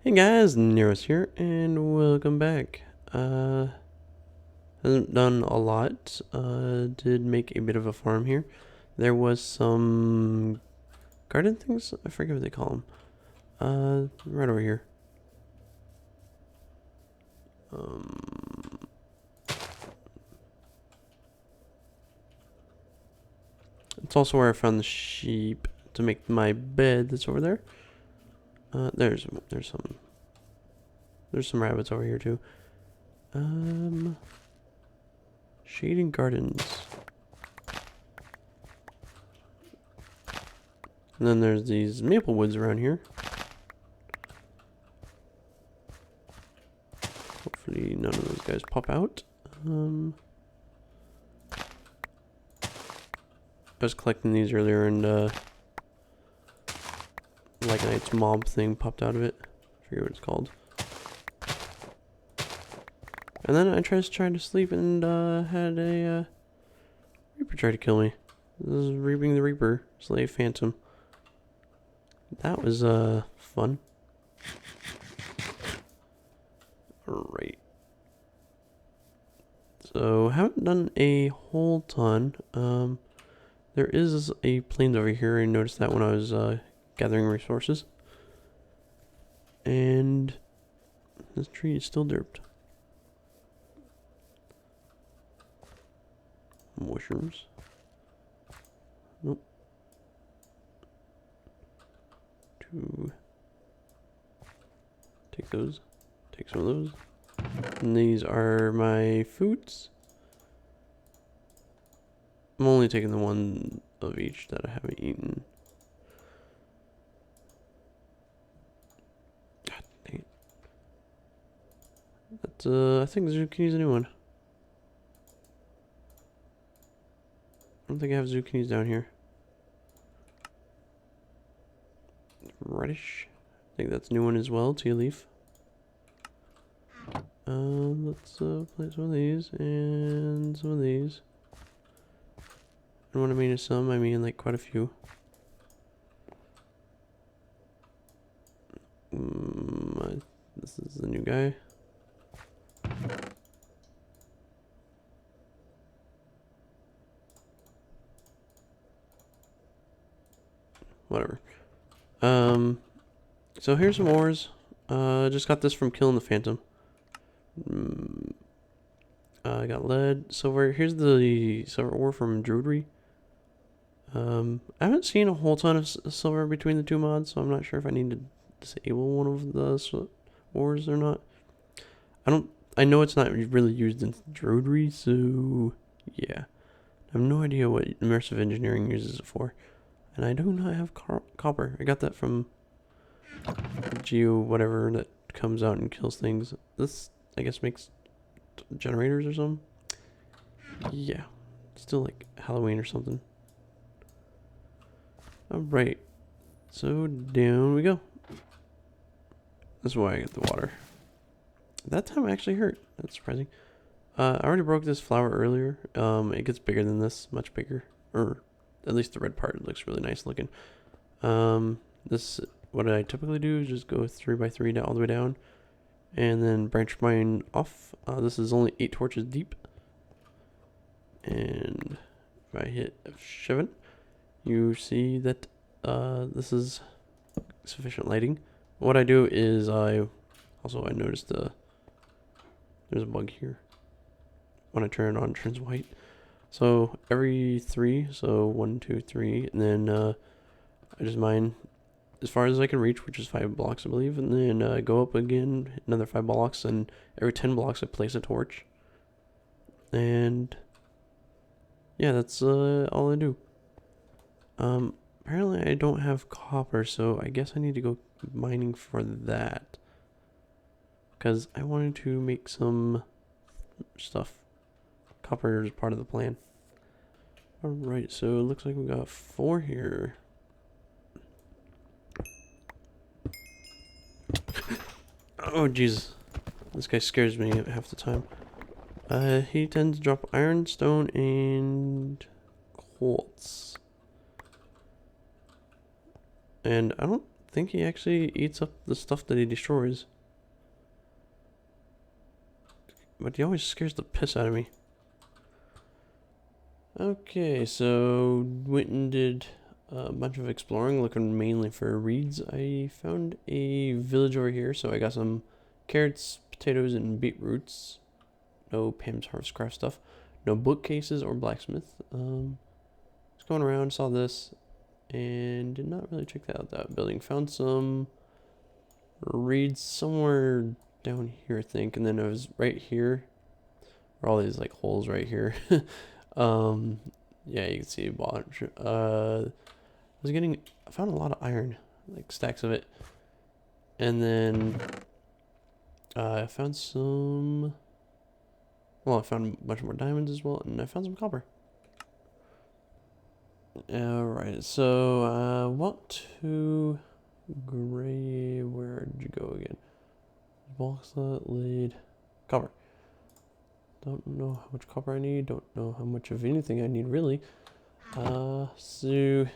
Hey guys, Neros here, and welcome back. Hasn't done a lot. Did make a bit of a farm here. There was some garden things. I forget what they call them. Right over here. It's also where I found the sheep to make my bed. That's over there. There's some rabbits over here too. Shading gardens. And then there's these maple woods around here. Hopefully none of those guys pop out. I was collecting these earlier and Lycanites Mob thing popped out of it. I forget what it's called. And then I tried to sleep and had a Reaper try to kill me. This is Reaping the Reaper, Slave Phantom. That was fun. Alright. So haven't done a whole ton. There is a plains over here. I noticed that when I was gathering resources. And this tree is still derped. Mushrooms. Nope. Take those. Take some of those. And these are my foods. I'm only taking the one of each that I haven't eaten. God dang it. That's, I think zucchini's a new one. I don't think I have zucchinis down here. Radish. I think that's a new one as well. Tea leaf. Let's plant some of these and some of these. And when I mean some, I mean like quite a few. This is the new guy. Whatever. So here's some ores. Just got this from killing the Phantom. I got lead, silver. Here's the silver ore from Druidry. I haven't seen a whole ton of silver between the two mods, so I'm not sure if I need to disable one of the ores or not. I know it's not really used in Druidry, so yeah. I have no idea what Immersive Engineering uses it for. And I do not have copper. I got that from Geo whatever that comes out and kills things. This, I guess, makes generators or something. Yeah. Still like Halloween or something. Alright. So down we go. That's why I get the water. That time actually hurt. That's surprising. I already broke this flower earlier. It gets bigger than this. Much bigger. Or at least the red part looks really nice looking. This, what I typically do is just go 3 by 3 down all the way down. And then branch mine off. This is only 8 torches deep. And if I hit F7, you see that this is sufficient lighting. What I do is I noticed there's a bug here. When I turn it on, it turns white. So every 3, so 1, 2, 3, and then I just mine as far as I can reach, which is 5 blocks, I believe, and then go up again, another 5 blocks, and every 10 blocks I place a torch. And yeah, that's all I do. Apparently I don't have copper, so I guess I need to go mining for that. Because I wanted to make some stuff. Copper is part of the plan. Alright, so it looks like we got 4 here. Oh, Jesus. This guy scares me half the time. He tends to drop iron, stone, and quartz. And I don't think he actually eats up the stuff that he destroys. But he always scares the piss out of me. Okay, so went and did a bunch of exploring, looking mainly for reeds. I found a village over here, so I got some carrots, potatoes, and beetroots. No Pam's Harvestcraft stuff. No bookcases or blacksmith. Just going around, saw this, and did not really check that building. Found some reeds somewhere down here, I think, and then I was right here. Or all these like holes right here. Yeah, you can see a bunch. I found a lot of iron, like stacks of it, and then I found some. Well, I found a bunch more diamonds as well, and I found some copper. Alright, so I want to where'd you go again? Bauxite, lead, copper. Don't know how much copper I need, don't know how much of anything I need really. So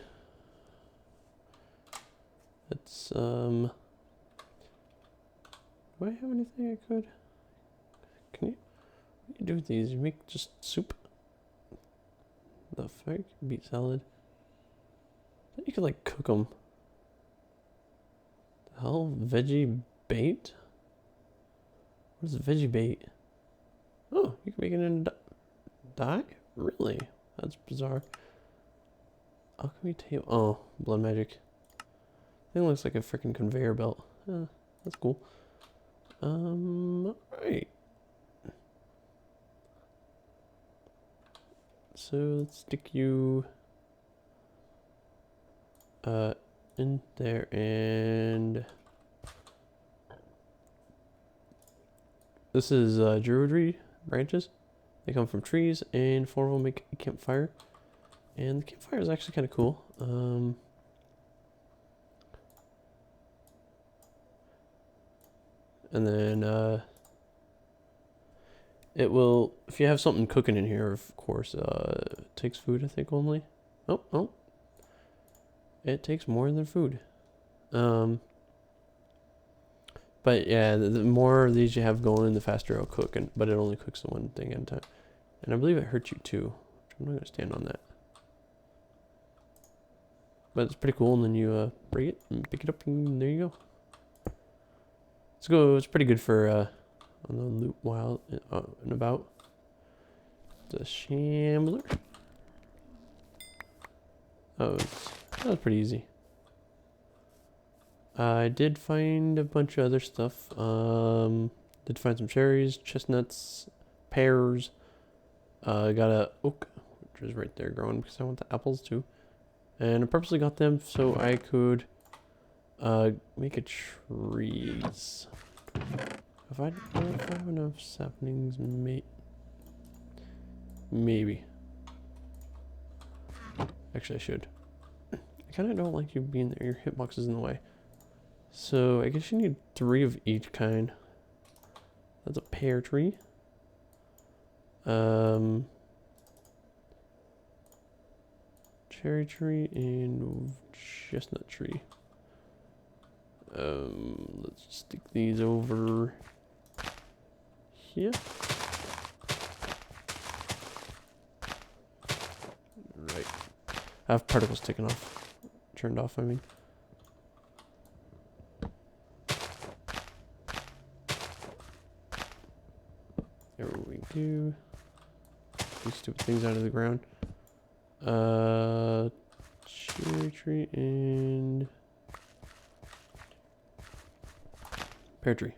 let's do I have anything I could? What do you do with these? You make just soup? The fuck? Beet salad. You could like cook them. The hell? Veggie bait? What is veggie bait? Oh, you can make it in dye? Really? That's bizarre. Alchemy table. Oh, blood magic. Thing looks like a freaking conveyor belt. That's cool. Alright. So let's stick you in there, and this is Druidry branches. They come from trees, and 4 of them make a campfire. And the campfire is actually kind of cool. And then it will, if you have something cooking in here, of course, it takes food, I think, only. Oh. It takes more than food. But yeah, the more of these you have going, the faster it'll cook, but it only cooks the one thing at a time. And I believe it hurts you too. I'm not going to stand on that. But it's pretty cool, and then you break it and pick it up, and there you go. It's pretty good for on the loot while and about. The shambler. Oh, that was pretty easy. I did find a bunch of other stuff. Did find some cherries, chestnuts, pears. I got a oak, which is right there growing because I want the apples too. And I purposely got them so I could make a trees. If I have enough saplings, maybe. Actually, I should. I kind of don't like you being there. Your hitbox is in the way. So I guess you need 3 of each kind. That's a pear tree. Cherry tree and chestnut tree. Let's stick these over here. Right. I have particles taken off. Turned off, I mean. There we go. These stupid things out of the ground. Cherry tree and pear tree.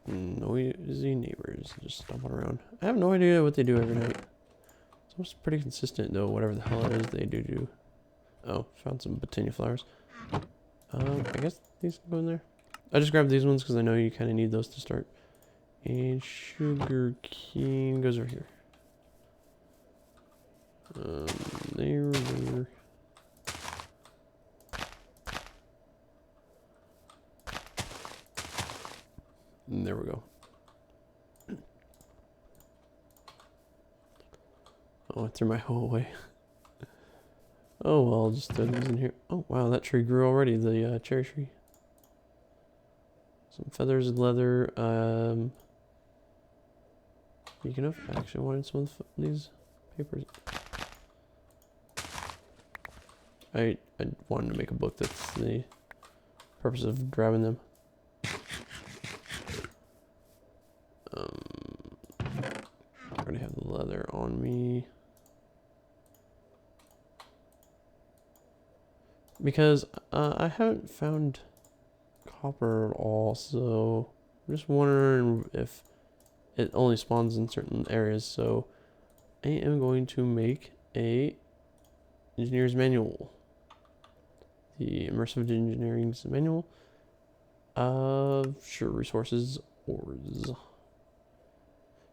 Noisy neighbors just stomping around. I have no idea what they do every night. It's almost pretty consistent though, whatever the hell it is they do. Oh, found some Botania flowers. I guess these can go in there. I just grabbed these ones because I know you kind of need those to start. And sugar cane goes over here. There. And there we go. Oh, I threw my hoe away. Oh, well, I'll just throw these in here. Oh, wow, that tree grew already, the cherry tree. Some feathers, leather, speaking of, I actually wanted some of these papers. I wanted to make a book, that's the purpose of grabbing them. I already have the leather on me. Because I haven't found copper at all, so I'm just wondering if it only spawns in certain areas. So I am going to make a engineer's manual. The Immersive Engineering's manual. Sure, resources, ores.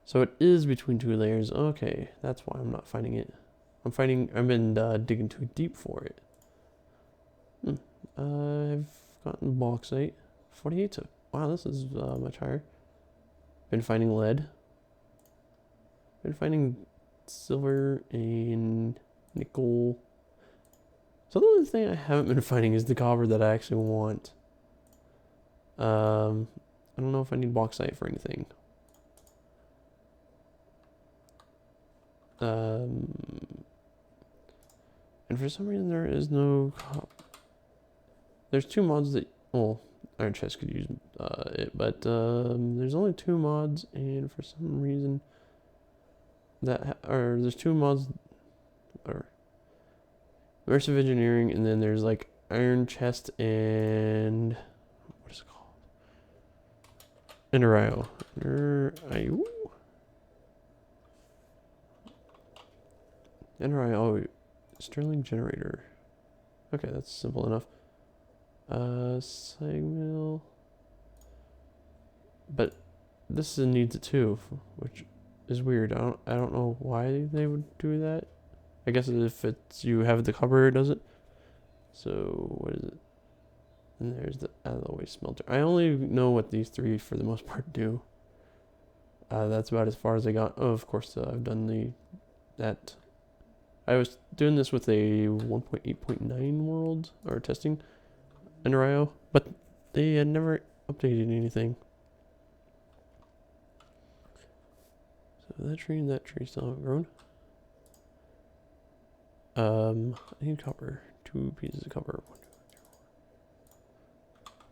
So it is between two layers. Okay, that's why I'm not finding it. I've been digging too deep for it. I've gotten bauxite. 48 to, wow, this is much higher. Been finding lead. Been finding silver and nickel. So the only thing I haven't been finding is the copper that I actually want. I don't know if I need bauxite for anything. And for some reason there is no there's two mods that, well, Iron Chest could use it, but there's only two mods, and for some reason there's two mods, or Immersive Engineering, and then there's like Iron Chest and what is it called? Enchiridion. Oh, Sterling Generator. Okay, that's simple enough. Sagmill. But this needs it too, which is weird. I don't know why they would do that. I guess if it's you have the cover, it does it. So what is it? And there's the alloy smelter. I only know what these three for the most part do. That's about as far as I got. Oh, of course, I've done that. I was doing this with a 1.8.9 world or testing Enchiridion, but they had never updated anything. So that tree and that tree still haven't grown. I need copper. 2 pieces of copper.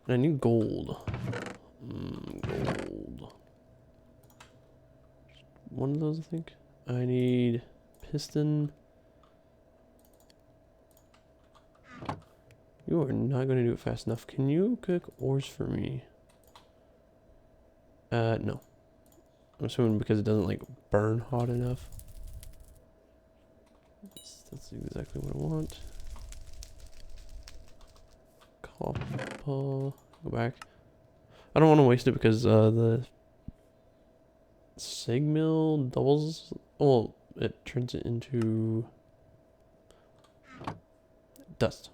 And I need gold. Gold. One of those, I think. I need piston. You are not going to do it fast enough. Can you cook ores for me? No. I'm assuming because it doesn't like burn hot enough. That's exactly what I want. Copper. Go back. I don't want to waste it because the Sagmill doubles. Well, it turns it into dust.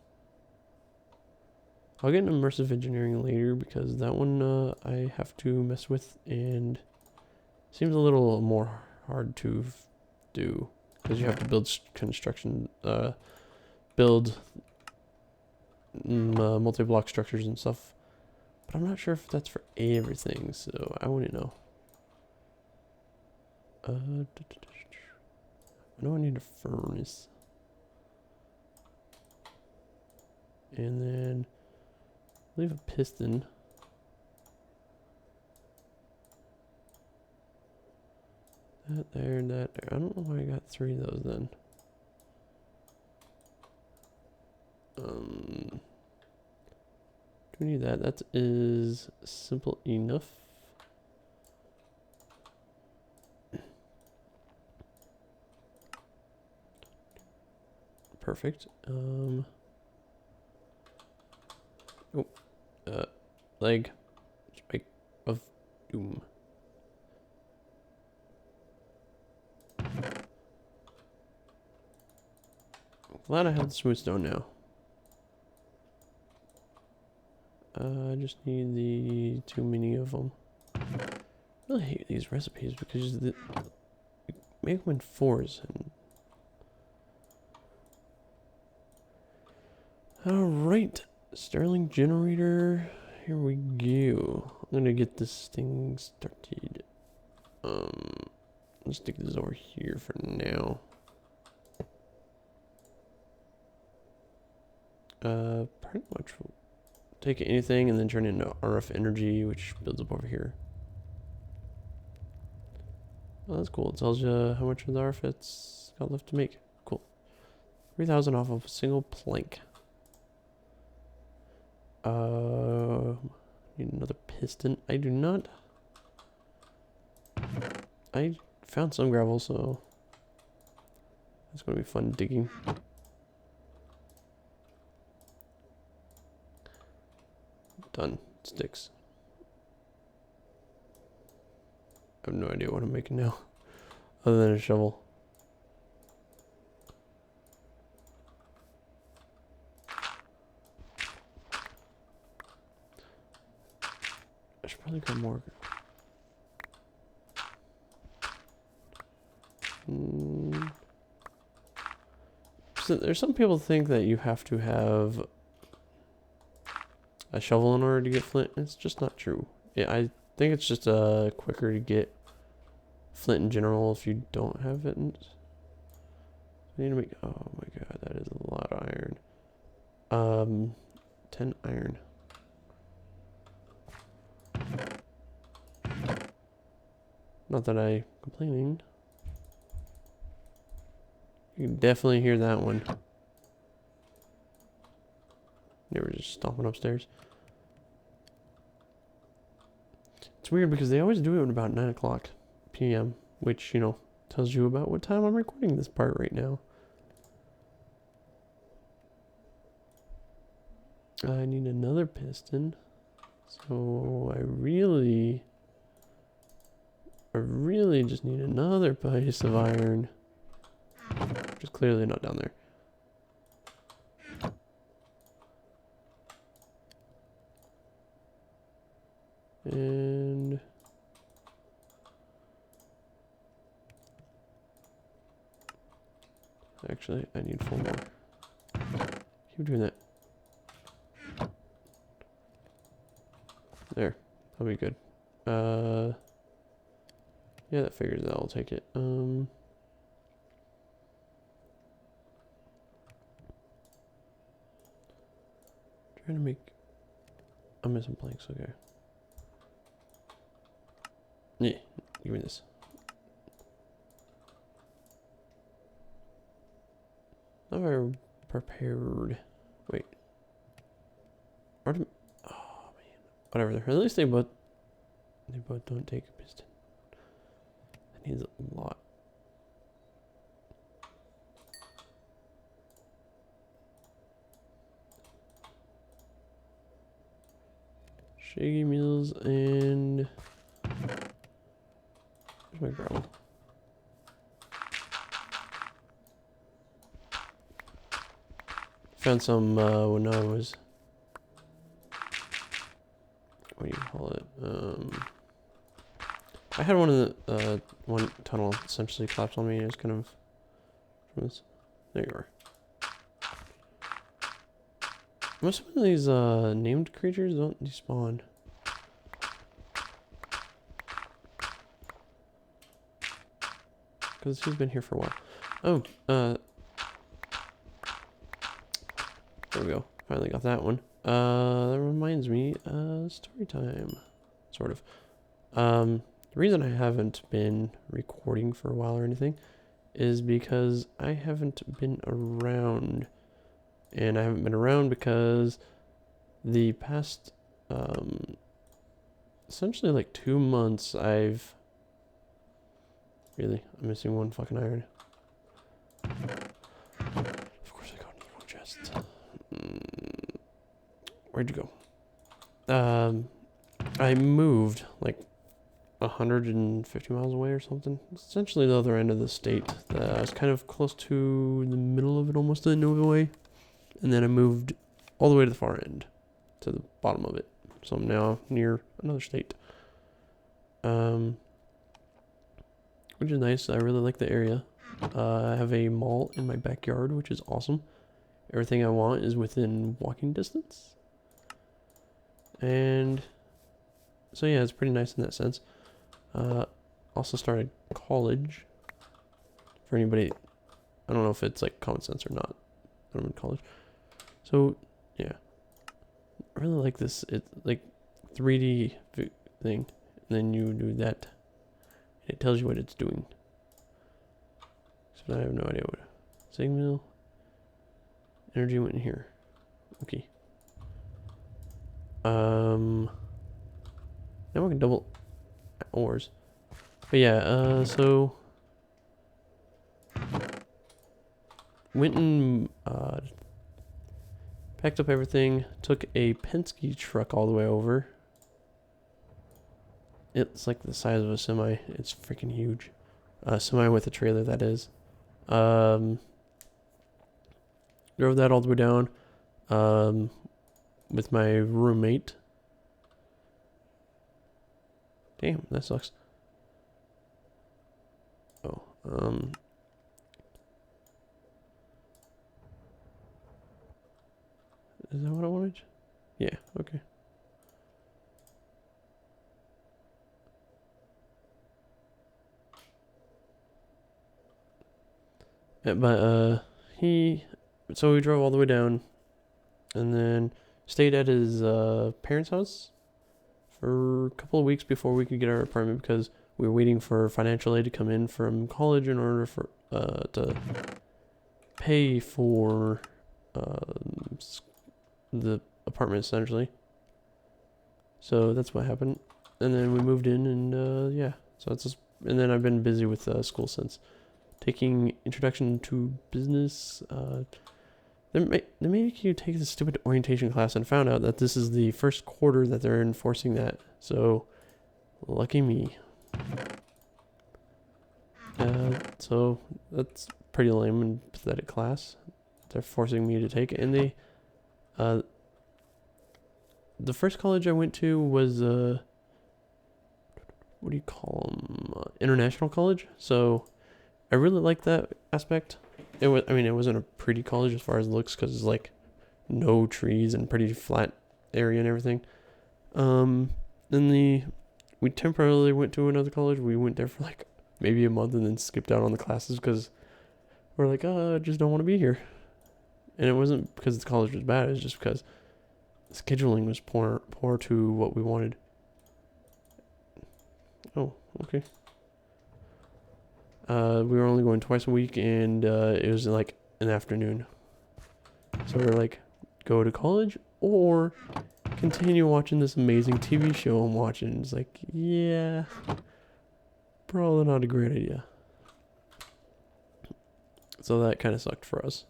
I'll get an Immersive Engineering later because that one I have to mess with and seems a little more hard to do because you have to build build multi-block structures and stuff. But I'm not sure if that's for everything, so I wouldn't know. I know I need a furnace. And then leave a piston. That there and that there. I don't know why I got 3 of those then. Do we need that? That is simple enough. Perfect. Leg. Spike of doom. Glad I have the smooth stone now. I just need the too many of them. I really hate these recipes because you make them in 4s and Alright, Sterling generator. Here we go. I'm gonna get this thing started. Let's stick this over here for now. Pretty much take anything and then turn it into RF energy, which builds up over here. Oh, that's cool. It tells you how much of the RF it's got left to make. Cool. 3,000 off of a single plank. Need another piston. I do not. I found some gravel, so it's gonna be fun digging. Done. Sticks. I have no idea what I'm making now, other than a shovel. I should probably go more. So there's some people think that you have to have a shovel in order to get flint. It's just not true. Yeah, I think it's just quicker to get flint in general if you don't have it. I need to make. Oh my god, that is a lot of iron. 10 iron. Not that I'm complaining. You can definitely hear that one. They were just stomping upstairs. It's weird because they always do it at about 9 o'clock p.m., which, you know, tells you about what time I'm recording this part right now. I need another piston. So I really just need another piece of iron. Which is clearly not down there. And actually, I need 4 more. Keep doing that. There. That'll be good. Yeah, that figures that. I'll take it. Trying to make. I'm missing planks. Okay. Yeah, give me this. Not very prepared. Wait. Oh man. Whatever. At least they both don't take a piston. That needs a lot. Shaggy Mills and where's my gravel? Found some when I was, what do you call it? I had one of the one tunnel essentially collapsed on me. It was kind of from this. There you are. Most of these named creatures don't despawn. Because he's been here for a while. Oh, there we go. Finally got that one. That reminds me, story time. Sort of. The reason I haven't been recording for a while or anything is because I haven't been around. And I haven't been around because the past, essentially like 2 months, I'm missing 1 fucking iron. Of course I got into the wrong chest. Where'd you go? I moved like 150 miles away or something. Essentially the other end of the state. I was kind of close to the middle of it, almost in Nova way. And then I moved all the way to the far end, to the bottom of it. So I'm now near another state. Which is nice. I really like the area. I have a mall in my backyard, which is awesome. everything I want is within walking distance. And so yeah, it's pretty nice in that sense. Also started college. For anybody, I don't know if it's like common sense or not. I'm in college. So yeah, I really like this. It's like 3D thing. And then you do that. And it tells you what it's doing. So I have no idea what. Signal. Energy went in here. Okay. Now we can double ores. But yeah, so went and packed up everything, took a Penske truck all the way over. It's like the size of a semi. It's freaking huge. Semi with a trailer, that is. Drove that all the way down with my roommate. Damn, that sucks. Oh, is that what I wanted? Yeah, okay. Yeah, but so we drove all the way down, and then stayed at his parents' house for a couple of weeks before we could get our apartment, because we were waiting for financial aid to come in from college in order for to pay for the apartment, essentially. So that's what happened, and then we moved in, and yeah. So it's just, and then I've been busy with school since. Taking Introduction to Business. They make you take this stupid orientation class, and found out that this is the first quarter that they're enforcing that. So, lucky me. So that's pretty lame and pathetic class they're forcing me to take. And they, the first college I went to was what do you call them? International college. So I really like that aspect. It was, I mean, it wasn't a pretty college as far as looks, because it's like no trees and pretty flat area and everything. Then we temporarily went to another college. We went there for like maybe a month and then skipped out on the classes because we're like, I just don't want to be here. And it wasn't because the college was bad. It was just because the scheduling was poor to what we wanted. Oh, okay. We were only going twice a week, and it was like an afternoon. So we're like, go to college or continue watching this amazing TV show I'm watching. It's like, yeah, probably not a great idea. So that kind of sucked for us.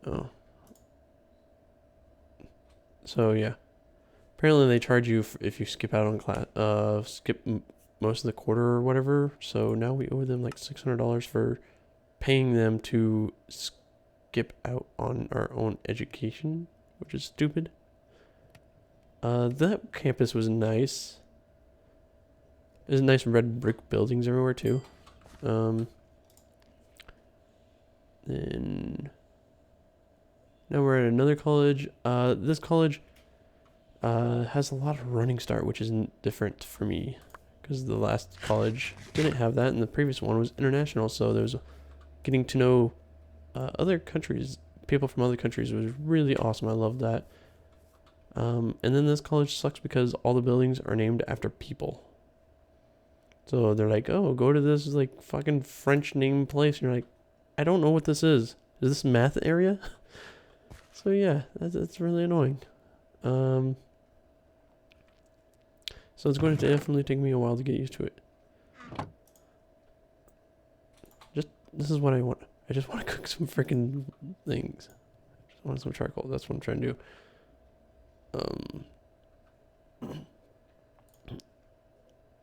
Oh. So yeah. Apparently they charge you if you skip out on class, skip most of the quarter or whatever. So now we owe them like $600 for paying them to skip out on our own education, which is stupid. That campus was nice. There's nice red brick buildings everywhere too. Then now we're at another college. This college has a lot of running start, which isn't different for me, because the last college didn't have that, and the previous one was international. So there's getting to know other countries, people from other countries, was really awesome. I loved that. And then this college sucks because all the buildings are named after people. So they're like, oh, go to this like fucking French name place. And you're like, I don't know what this is. Is this math area? So yeah, that's really annoying. So it's going to definitely take me a while to get used to it. This is what I want. I just want to cook some freaking things. I just want some charcoal. That's what I'm trying to do.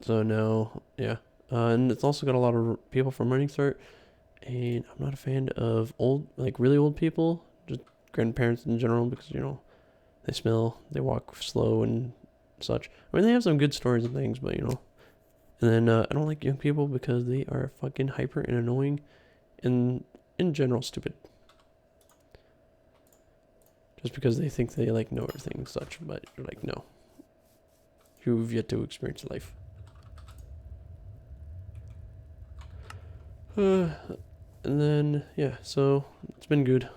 So now, yeah. And it's also got a lot of people from Running Start. And I'm not a fan of really old people. Just grandparents in general, because, you know, they smell, they walk slow and such. I mean, they have some good stories and things, but, you know. And then I don't like young people because they are fucking hyper and annoying. And in general stupid. Just because they think they like know everything and such, but you're like, no. You've yet to experience life. And then, yeah, so it's been good.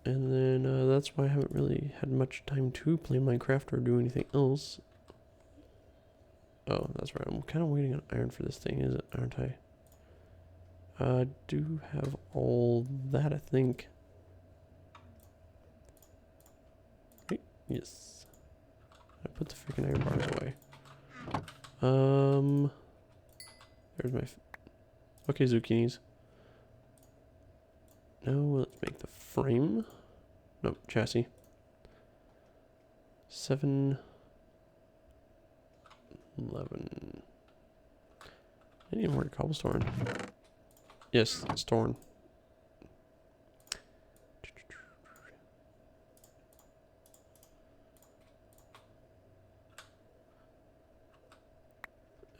And then that's why I haven't really had much time to play Minecraft or do anything else. Oh, that's right. I'm kind of waiting on iron for this thing, aren't I? I do have all that, I think. Wait, yes. I put the freaking iron bars away. There's my... Okay, zucchinis. Now let's make the frame. Nope, chassis. 7... 11. I need more cobblestone. Yes, it's torn.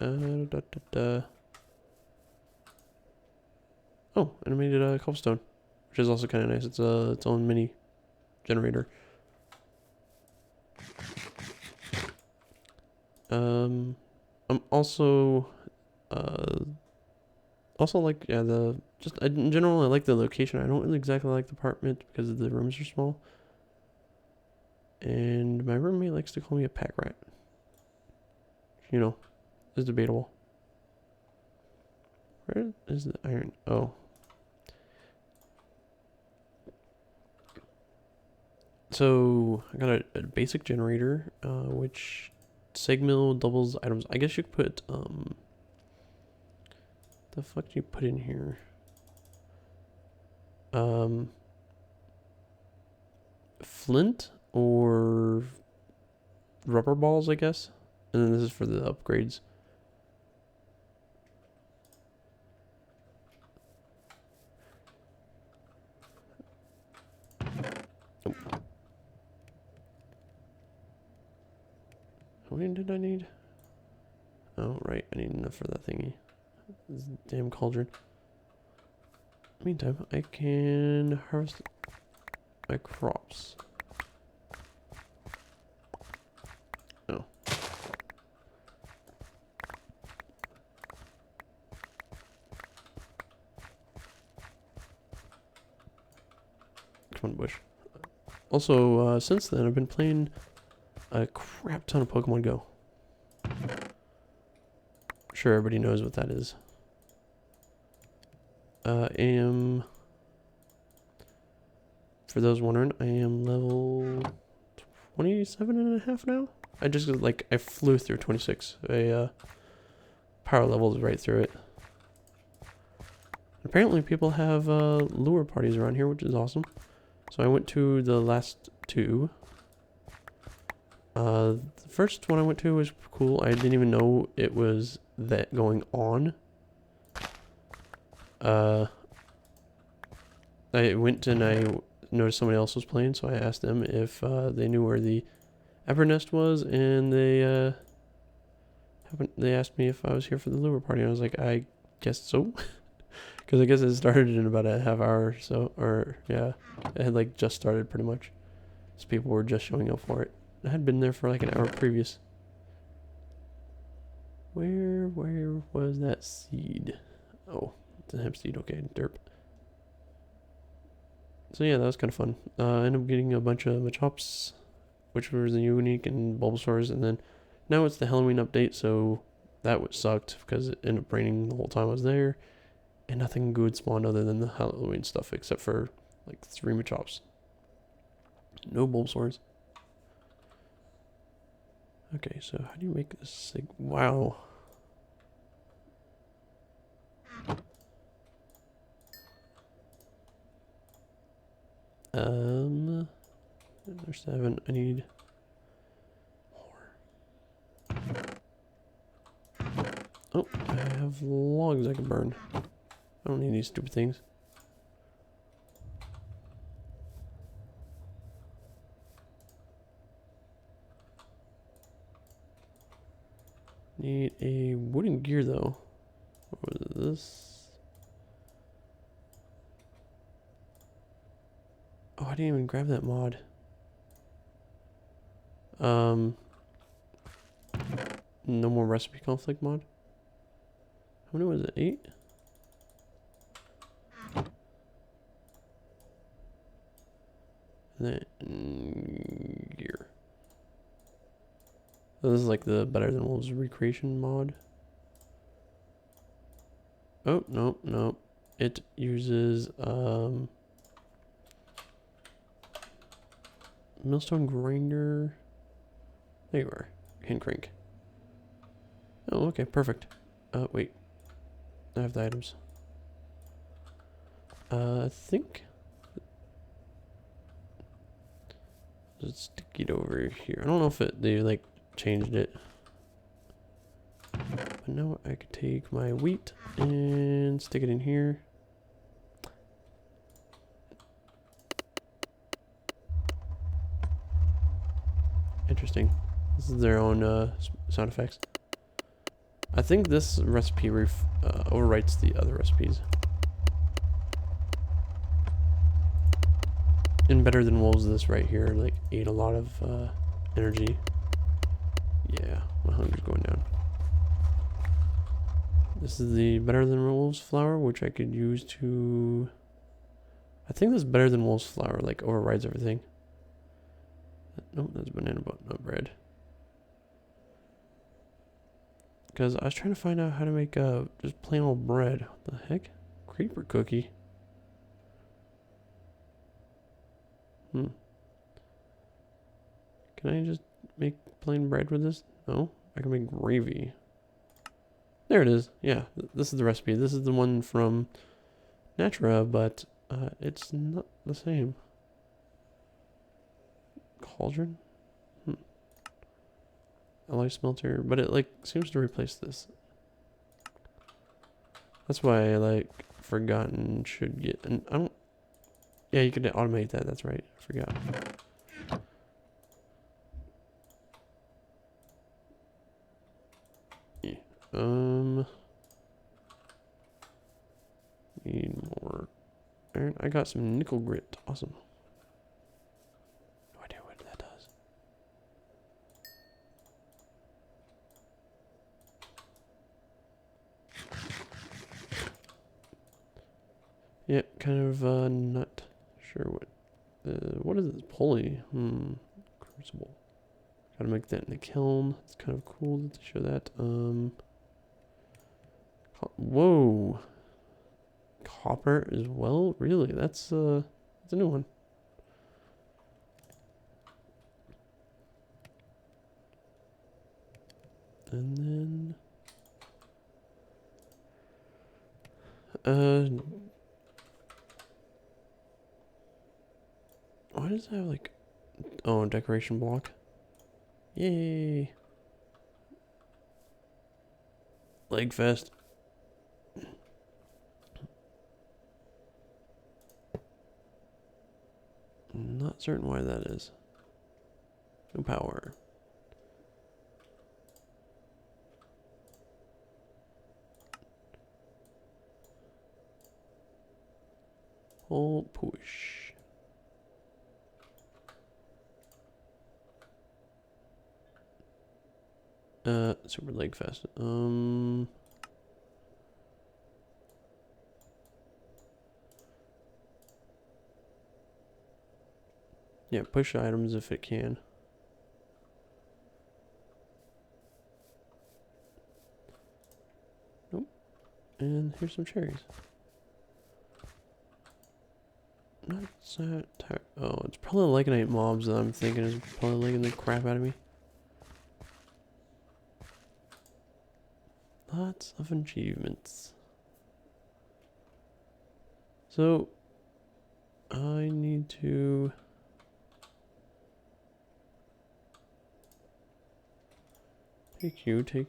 Oh, and I made it a cobblestone, which is also kind of nice. It's its own mini generator. I'm also like, yeah, in general I like the location. I don't really exactly like the apartment because the rooms are small. And my roommate likes to call me a pack rat. You know, it's debatable. Where is the iron? Oh. So I got a basic generator, which Segmill doubles items. I guess you could put the fuck do you put in here? Flint or rubber balls, I guess. And then this is for the upgrades. Oh. How many did I need? Oh, right. I need enough for that thingy. This damn cauldron. Meantime, I can harvest my crops. Oh. Come on, bush. Also, since then, I've been playing a crap ton of Pokemon Go. Sure, everybody knows what that is. For those wondering, I am level 27.5 now. I flew through 26. Power leveled right through it. Apparently people have lure parties around here, which is awesome. So I went to the last two. The first one I went to was cool. I didn't even know it was that going on. I went and I noticed somebody else was playing, so I asked them if they knew where the Emperor Nest was, and they asked me if I was here for the lure party. And I was like, I guess so, because I guess it started in about a half hour or so, or yeah, it had like just started pretty much. So people were just showing up for it. I had been there for like an hour previous. Where was that seed? Oh, it's a hemp seed. Okay, derp. So yeah, that was kind of fun. I ended up getting a bunch of Machops, which was the unique and Bulbasaurs, and then now it's the Halloween update, so that sucked because it ended up raining the whole time I was there, and nothing good spawned other than the Halloween stuff, except for like 3 Machops. No Bulbasaurs. Okay, so how do you make this? Wow. There's 7. I need more. Oh, I have logs I can burn. I don't need these stupid things. Need a wooden gear though. What was this? Oh, I didn't even grab that mod. No more recipe conflict mod. How many was it? 8? And then gear. So this is like the Better Than Wolves recreation mod. Oh, no. It uses millstone grinder. There you are. Hand crank. Oh, okay, perfect. Wait. I have the items. I think let's stick it over here. I don't know if they like changed it. But now I could take my wheat and stick it in here. Interesting. This is their own sound effects. I think this recipe overwrites the other recipes. And Better Than Wolves, this right here, like, ate a lot of energy. Yeah, my hunger's going down. This is the Better Than Wolves flour, which I could use to... I think this Better Than Wolves flour, like, overrides everything. Nope, that's banana nut bread. Because I was trying to find out how to make just plain old bread. What the heck? Creeper cookie? Can I just make plain bread with this? No? I can make gravy. There it is. Yeah, this is the recipe. This is the one from Natura, but it's not the same. Cauldron? Alloy smelter, but it like seems to replace this. That's why I like Forgotten should get, and I don't, yeah, you could automate that, that's right, I forgot. Yeah. Need more iron. I got some nickel grit, awesome. No idea what that does. Yeah, kind of not sure what is this pulley? Crucible. Gotta make that in the kiln. It's kind of cool to show that. Whoa. Copper as well? Really? That's a new one. And then why does it have like, oh, decoration block? Yay. Leg fest. Not certain why that is. No power. Hold push. Super leg fest. Yeah, push items if it can. Nope. And here's some cherries. Not that oh, it's probably the Lycanite Mobs that I'm thinking is probably liking the crap out of me. Lots of achievements. So, I need to... take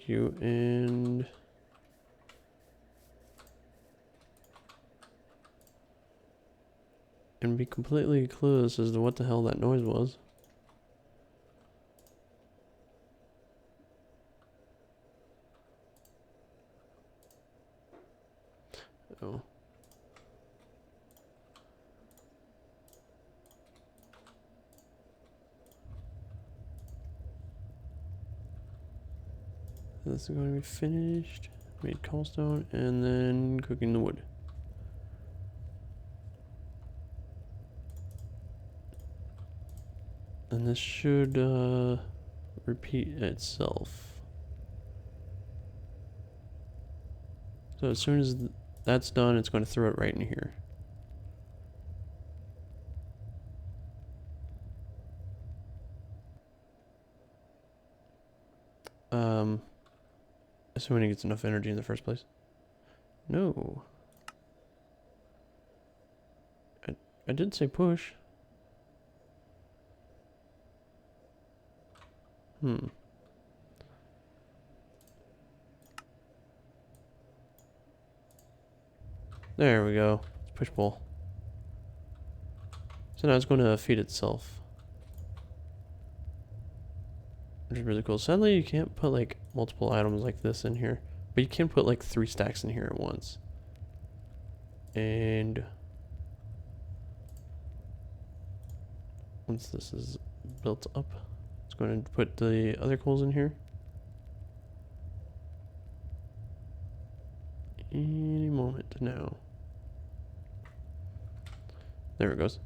you, and... and be completely clueless as to what the hell that noise was. Oh. This is going to be finished. Made cobblestone and then cooking the wood. And this should repeat itself. So as soon as that's done, it's going to throw it right in here. Assuming it gets enough energy in the first place. No. I did say push. There we go. Push pull. So now it's going to feed itself. Which is really cool. Sadly, you can't put like multiple items like this in here. But you can put like 3 stacks in here at once. And once this is built up, it's going to put the other coals in here. Any moment now. There it goes.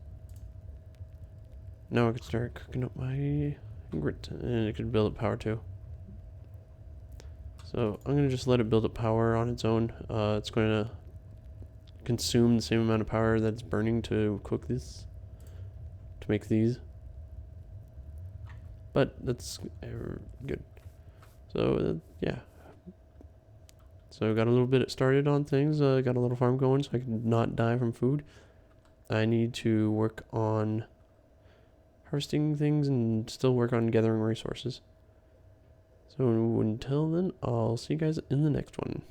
Now I can start cooking up my grit, and it can build up power too. So I'm going to just let it build up power on its own. It's going to consume the same amount of power that it's burning to cook this, to make these. But that's good. So yeah. So got a little bit started on things. Got a little farm going so I can not die from food. I need to work on harvesting things and still work on gathering resources. So until then, I'll see you guys in the next one.